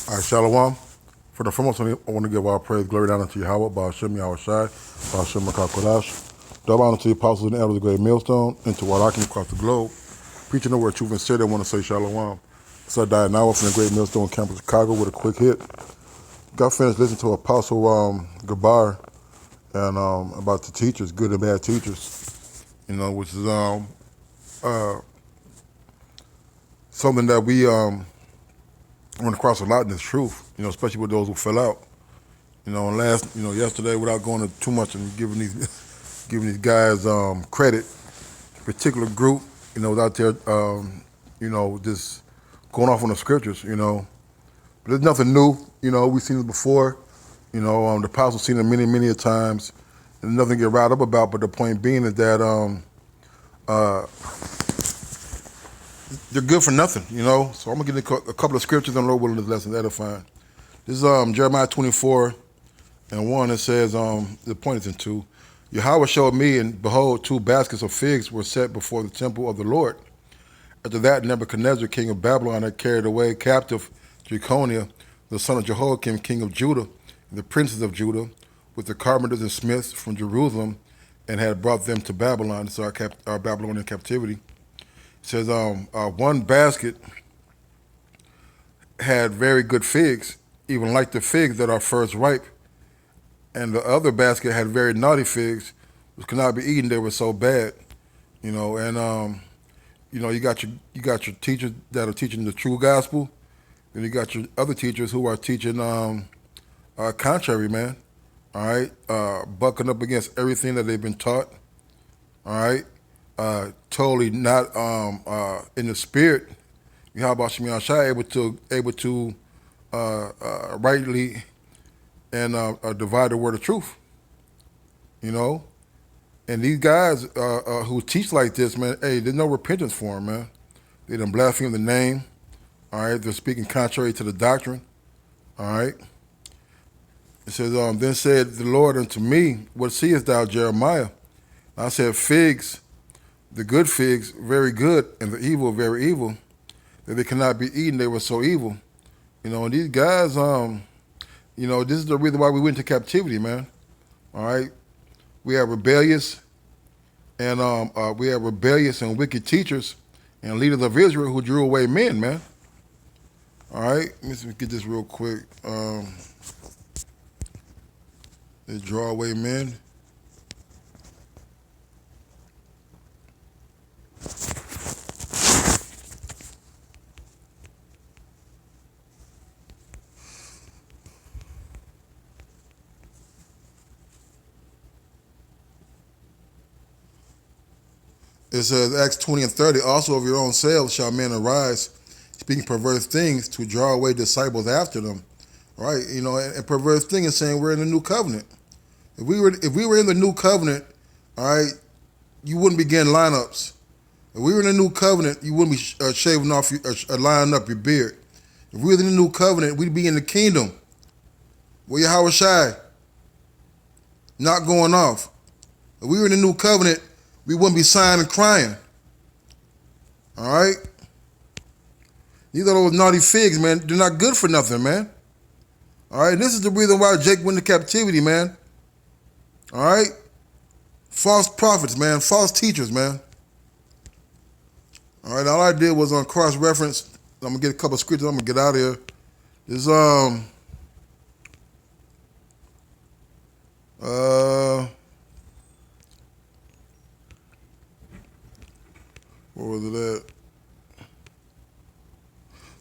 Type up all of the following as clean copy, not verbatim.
All right, Shalom. For the foremost, I want to give all praise, glory, and honor to Yahweh, Ba'ashem Yahushai, Ba'ashem Makakodash. Double honor to the apostles and elders of the great millstone, and to Wadakim across the globe. Preaching the word truth and sincerity, I want to say Shalom. So I died now from the great millstone campus, Chicago, with a quick hit. Got finished listening to Apostle Gabar and about the teachers, good and bad teachers, which is something that we run across a lot in this truth, especially with those who fell out. Yesterday, without going into too much and giving these guys credit, a particular group, was out there, just going off on the scriptures, But there's nothing new, we've seen it before. The apostles seen it many, many a times, and nothing to get riled up about. But the point being is that they're good for nothing, So I'm gonna get a couple of scriptures on Lord willing this lesson edifying. This is Jeremiah 24:1. It says, the point is in 2. Yahweh showed me, and behold, 2 baskets of figs were set before the temple of the Lord. After that, Nebuchadnezzar, king of Babylon, had carried away captive Jeconiah, the son of Jehoiakim, king of Judah, and the princes of Judah, with the carpenters and smiths from Jerusalem, and had brought them to Babylon. So our Babylonian captivity. It says, one basket had very good figs, even like the figs that are first ripe, and the other basket had very naughty figs, which could not be eaten. They were so bad, you got your teachers that are teaching the true gospel, then you got your other teachers who are teaching contrary, man. All right, bucking up against everything that they've been taught. All right, totally not in the spirit. How about Shemiah Shai able to rightly and divide the word of truth, And these guys who teach like this, man, hey, there's no repentance for them, man. They done blaspheme the name, all right? They're speaking contrary to the doctrine, all right? It says, then said the Lord unto me, what seest thou, Jeremiah? And I said, figs, the good figs, very good, and the evil, very evil, that they cannot be eaten, they were so evil. And these guys, this is the reason why we went into captivity, man. All right, we have rebellious and wicked teachers and leaders of Israel who drew away men, man. All right, let me get this real quick. They draw away men. It says, Acts 20:30, also of your own selves shall men arise, speaking perverse things to draw away disciples after them. Right? And perverse thing is saying we're in the new covenant. If we were in the new covenant, all right, you wouldn't be getting lineups. If we were in the new covenant, you wouldn't be shaving off, lining up your beard. If we were in the new covenant, we'd be in the kingdom. Where Yahweh Shai, not going off. If we were in the new covenant, we wouldn't be sighing and crying. All right? These are those naughty figs, man. They're not good for nothing, man. All right? This is the reason why Jake went into captivity, man. All right? False prophets, man. False teachers, man. All right? All I did was on cross-reference. I'm going to get a couple of scriptures. I'm going to get out of here. This, where was it at?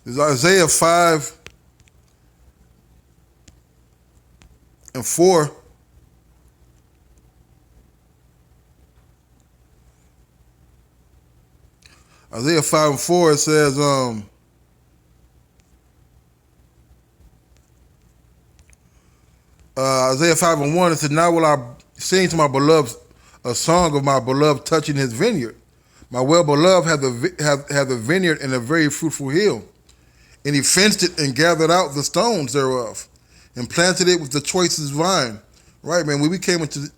This is Isaiah 5:4. Isaiah 5:4, it says, Isaiah 5:1, it said, now will I sing to my beloved a song of my beloved touching his vineyard. My well-beloved had the vineyard in a very fruitful hill, and he fenced it and gathered out the stones thereof, and planted it with the choicest vine. Right, man. When we came into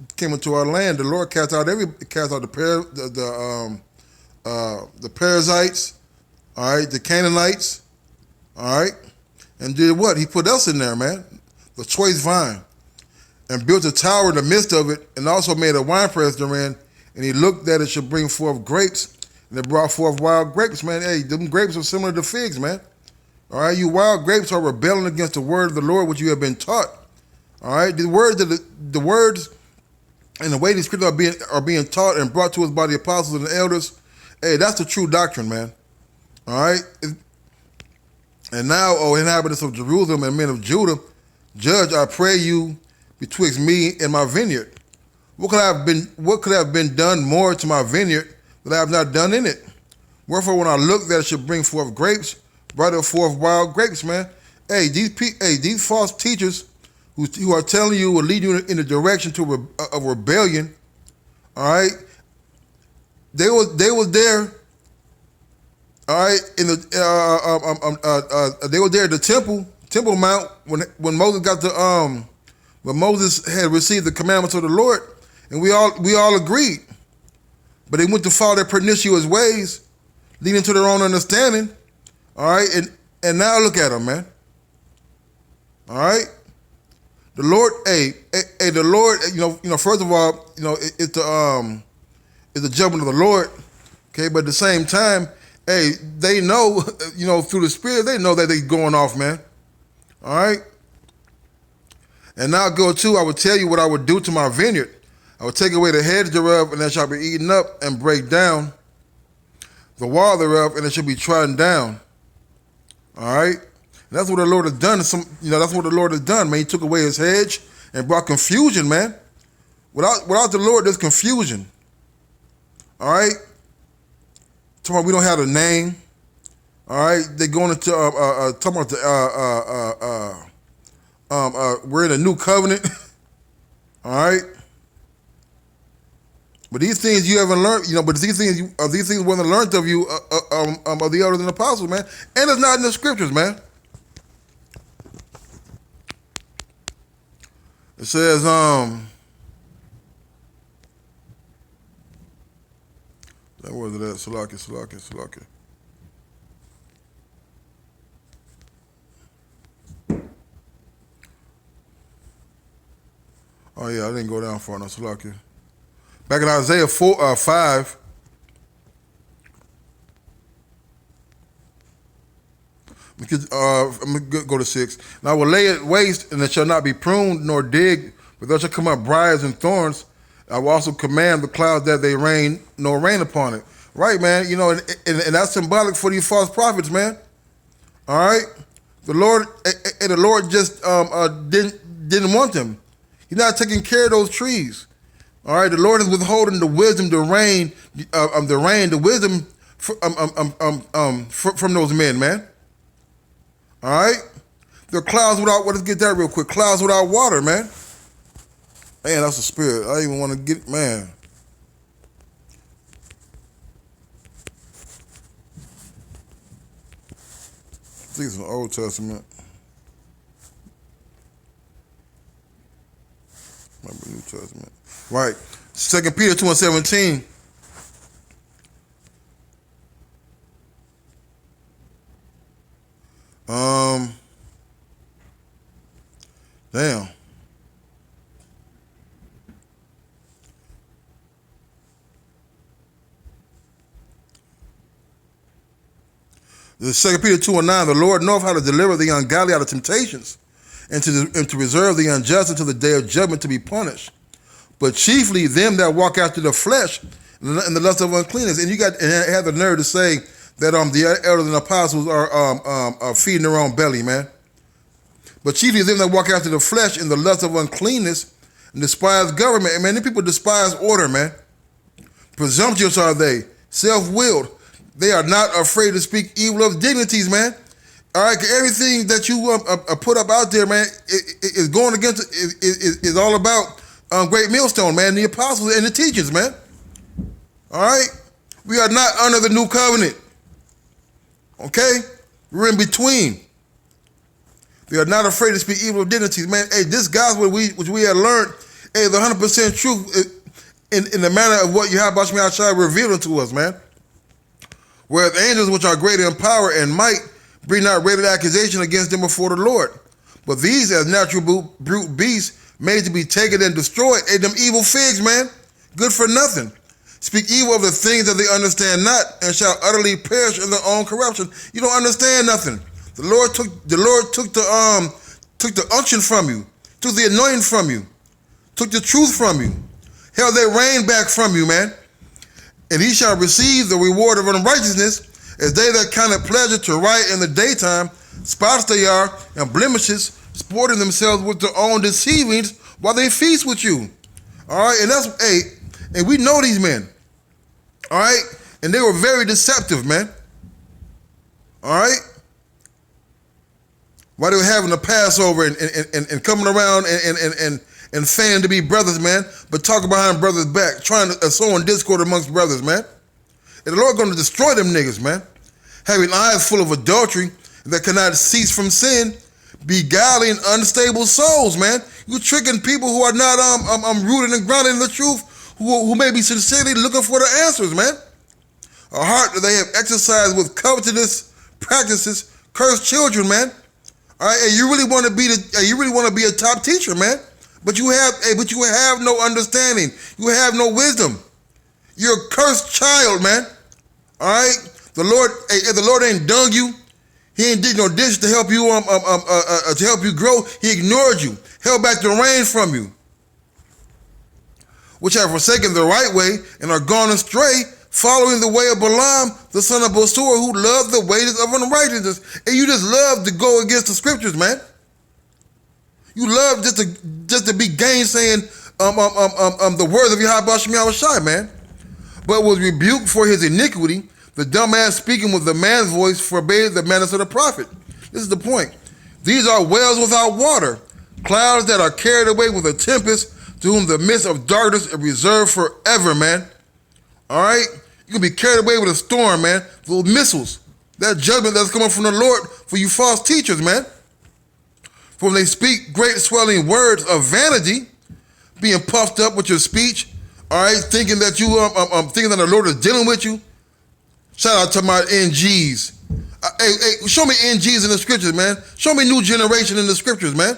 our land, the Lord cast out the Perizzites, all right, the Canaanites, all right, And did what? He put us in there, man. The choice vine. And built a tower in the midst of it, and also made a winepress therein. And he looked that it should bring forth grapes, and it brought forth wild grapes, man. Hey, them grapes are similar to figs, man. All right, you wild grapes are rebelling against the word of the Lord, which you have been taught. All right, the words and the way these scriptures are being taught and brought to us by the apostles and the elders. Hey, that's the true doctrine, man. All right. And now, O inhabitants of Jerusalem and men of Judah, judge, I pray you, betwixt me and my vineyard. What could have been done more to my vineyard that I have not done in it? Wherefore, when I looked that it should bring forth grapes, brought it forth wild grapes, man. Hey, these false teachers who are telling you will lead you in the direction of rebellion. All right, they was there. All right, in the they were there at the Temple Mount when Moses got the when Moses had received the commandments of the Lord, and we all agreed, but they went to follow their pernicious ways, leading to their own understanding. All right, and now look at them, man. All right, the Lord, the Lord, you know, first of all, you know, it's the judgment of the Lord, okay, but at the same time, hey, they know, you know, through the Spirit, they know that they're going off, man. All right, and now go to, I would tell you what I would do to my vineyard. I would take away the hedge thereof, and it shall be eaten up, and break down the wall thereof, and it shall be trodden down. All right, and that's what the Lord has done. That's what the Lord has done, man. He took away his hedge and brought confusion, man. Without the Lord, there's confusion. All right, tomorrow we don't have a name. All right, they're going into talking about we're in a new covenant. All right, but these things you haven't learned, you know. But these things weren't learned of you of the elders and apostles, man. And it's not in the scriptures, man. It says where is it at? Salaki. Oh yeah, I didn't go down far enough. Salaki. Back in Isaiah 5. I'm going to go to 6. And I will lay it waste, and it shall not be pruned nor digged, but there shall come up briars and thorns. I will also command the clouds that they rain, nor rain upon it. Right, man. You know, and that's symbolic for these false prophets, man. All right? The Lord just didn't want them. He's not taking care of those trees. All right, the Lord is withholding the wisdom, the wisdom from those men, man. All right, the clouds without. Let's get that real quick. Clouds without water, man. Man, that's the spirit. I even want to get, man. I think it's in the Old Testament. Might be New Testament. Right. 2 Peter 2:17. Damn. The 2 Peter 2:9, the Lord knoweth how to deliver the ungodly out of temptations, and to reserve the unjust until the day of judgment to be punished. But chiefly them that walk after the flesh and the lust of uncleanness. And you have the nerve to say that the elders and apostles are feeding their own belly, man. But chiefly them that walk after the flesh and the lust of uncleanness and despise government. And man, these people despise order, man. Presumptuous are they, self-willed. They are not afraid to speak evil of dignities, man. All right, everything that you put up out there, man, is going against, is all about Great Millstone, man, the apostles and the teachers, man. All right? We are not under the new covenant. Okay? We're in between. They are not afraid to speak evil of dignities, man. Hey, this gospel which we have learned is 100% truth in the manner of what Yahweh Shai revealed to us, man. Whereas angels which are greater in power and might, Bring not rated accusation against them before the Lord. But these, as natural brute beasts, made to be taken and destroyed, ate them evil figs, man, good for nothing. Speak evil of the things that they understand not, and shall utterly perish in their own corruption. You don't understand nothing. The Lord took the unction from you, took the anointing from you, took the truth from you, held their reign back from you, man. And he shall receive the reward of unrighteousness, as they that count it pleasure to write in the daytime, spots they are, and blemishes, sporting themselves with their own deceivings while they feast with you. All right, and and we know these men. All right, and they were very deceptive, man. All right, while they were having the Passover and coming around and saying to be brothers, man, but talking behind brothers' back, trying to sowing discord amongst brothers, man. And the Lord going to destroy them niggas, man. Having eyes full of adultery that cannot cease from sin, beguiling unstable souls, man. You tricking people who are not rooted and grounded in the truth, who may be sincerely looking for the answers, man. A heart that they have exercised with covetous practices, cursed children, man. All right, and you really want to be a top teacher, man. But you have no understanding. You have no wisdom. You're a cursed child, man. All right, the Lord ain't dung you. He ain't did no dishes to help you grow. He ignored you, held back the rain from you, which have forsaken the right way and are gone astray, following the way of Balaam, the son of Bosor, who loved the wages of unrighteousness. And you just love to go against the scriptures, man. You love just to be gainsaying the words of Yahweh Shem Yahushai, man. But was rebuked for his iniquity. The dumb man speaking with the man's voice forbade the manners of the prophet. This is the point. These are wells without water, clouds that are carried away with a tempest, to whom the midst of darkness is reserved forever, man. All right? You can be carried away with a storm, man. Those missiles, that judgment that's coming from the Lord for you false teachers, man. For when they speak great swelling words of vanity, being puffed up with your speech, all right, thinking that thinking that the Lord is dealing with you. Shout out to my NGs. Hey, show me NGs in the scriptures, man. Show me new generation in the scriptures, man.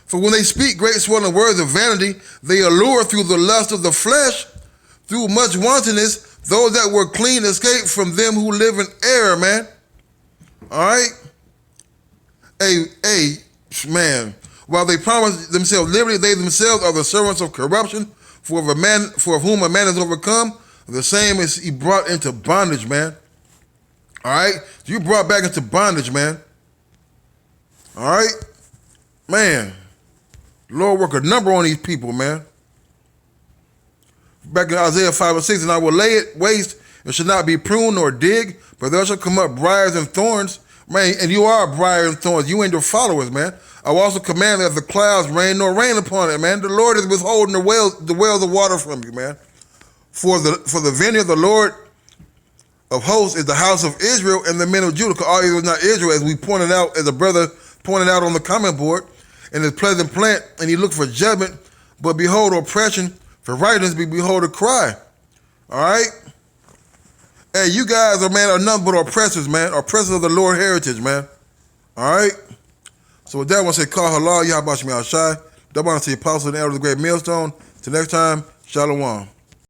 For when they speak great swelling words of vanity, they allure through the lust of the flesh, through much wantonness, those that were clean escape from them who live in error, man. All right? Hey, man. While they promise themselves liberty, they themselves are the servants of corruption, for of whom a man is overcome, the same is he brought into bondage, man. All right? So you brought back into bondage, man. All right? Man. Lord work a number on these people, man. Back in Isaiah 5:6, and I will lay it waste, and shall not be pruned nor dig, but there shall come up briars and thorns. Man, and you are briars and thorns. You ain't your followers, man. I will also command that the clouds rain nor rain upon it, man. The Lord is withholding the wells of water from you, man. For the vineyard of the Lord of hosts is the house of Israel and the men of Judah. All Israel is not Israel, as we pointed out, as a brother pointed out on the comment board. And his pleasant plant, and he looked for judgment, but behold oppression, for righteousness behold a cry. All right? Hey, you guys are nothing but oppressors, man. Oppressors of the Lord heritage, man. All right? So with that, I want to say, call halal, Yahweh Shem Yahushai. Double honor to the apostle and elder of the great millstone. Till next time, shalom.